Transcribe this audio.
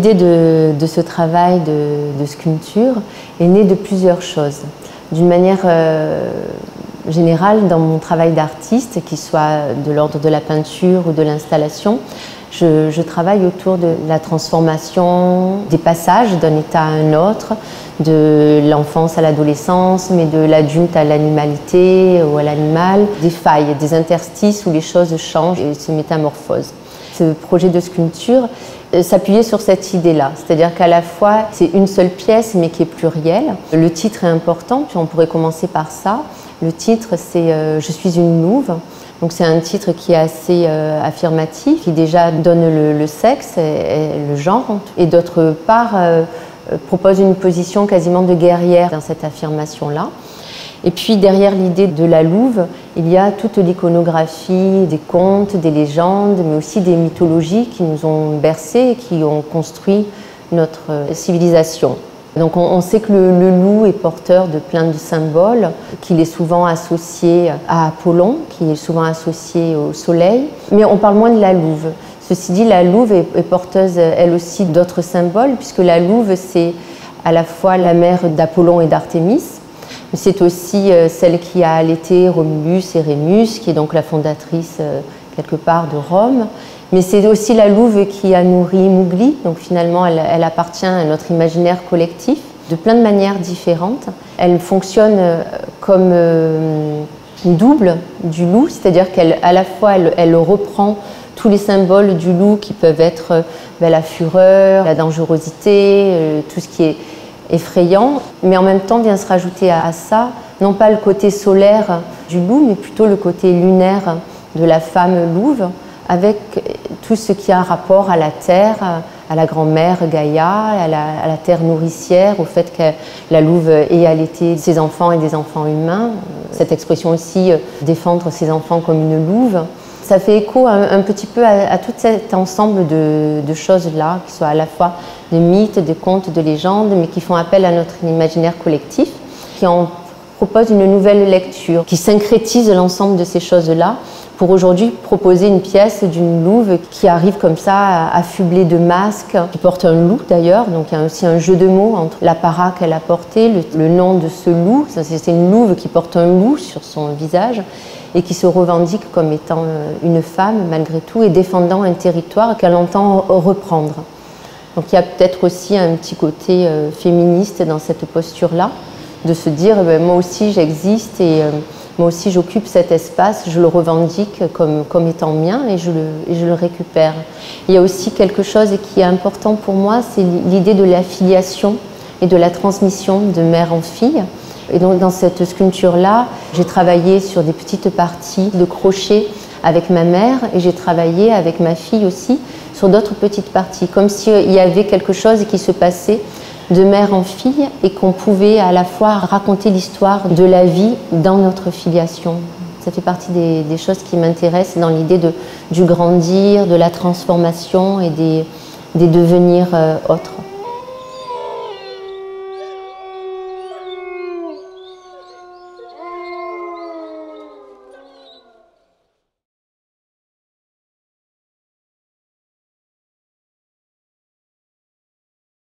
L'idée de ce travail de sculpture est née de plusieurs choses. D'une manière générale, dans mon travail d'artiste, qu'il soit de l'ordre de la peinture ou de l'installation, je travaille autour de la transformation, des passages d'un état à un autre, de l'enfance à l'adolescence, mais de l'adulte à l'animalité ou à l'animal, des failles, des interstices où les choses changent et se métamorphosent. Ce projet de sculpture s'appuyait sur cette idée-là, c'est-à-dire qu'à la fois c'est une seule pièce mais qui est plurielle. Le titre est important, puis on pourrait commencer par ça. Le titre c'est « Je suis une louve ». Donc c'est un titre qui est assez affirmatif, qui déjà donne le sexe et le genre, et d'autre part propose une position quasiment de guerrière dans cette affirmation-là. Et puis derrière l'idée de la louve, il y a toute l'iconographie des contes, des légendes, mais aussi des mythologies qui nous ont bercés et qui ont construit notre civilisation. Donc on sait que le loup est porteur de plein de symboles, qu'il est souvent associé à Apollon, qui est souvent associé au soleil, mais on parle moins de la louve. Ceci dit, la louve est porteuse elle aussi d'autres symboles, puisque la louve c'est à la fois la mère d'Apollon et d'Artémis, mais c'est aussi celle qui a allaité Romulus et Rémus, qui est donc la fondatrice quelque part de Rome. Mais c'est aussi la louve qui a nourri Mowgli, donc finalement elle appartient à notre imaginaire collectif de plein de manières différentes. Elle fonctionne comme une double du loup, c'est-à-dire qu'à la fois elle reprend tous les symboles du loup qui peuvent être la fureur, la dangerosité, tout ce qui est effrayant, mais en même temps vient se rajouter à ça, non pas le côté solaire du loup, mais plutôt le côté lunaire de la femme louve, avec tout ce qui a un rapport à la terre, à la grand-mère Gaïa, à la terre nourricière, au fait que la louve ait allaité ses enfants et des enfants humains. Cette expression aussi, défendre ses enfants comme une louve. Ça fait écho un petit peu à tout cet ensemble de choses-là, qui soient à la fois de mythes, de contes, de légendes, mais qui font appel à notre imaginaire collectif, qui en propose une nouvelle lecture, qui syncrétise l'ensemble de ces choses-là, pour aujourd'hui proposer une pièce d'une louve qui arrive comme ça, affublée de masques, qui porte un loup d'ailleurs, donc il y a aussi un jeu de mots entre l'apparat qu'elle a porté, le nom de ce loup, c'est une louve qui porte un loup sur son visage et qui se revendique comme étant une femme malgré tout et défendant un territoire qu'elle entend reprendre. Donc il y a peut-être aussi un petit côté féministe dans cette posture-là, de se dire moi aussi j'existe et moi aussi j'occupe cet espace, je le revendique comme étant mien et je le récupère. Il y a aussi quelque chose qui est important pour moi, c'est l'idée de l'affiliation et de la transmission de mère en fille. Et donc dans cette sculpture-là, j'ai travaillé sur des petites parties de crochet avec ma mère et j'ai travaillé avec ma fille aussi sur d'autres petites parties, comme s'il y avait quelque chose qui se passait de mère en fille et qu'on pouvait à la fois raconter l'histoire de la vie dans notre filiation. Ça fait partie des choses qui m'intéressent dans l'idée du grandir, de la transformation et des devenirs autres.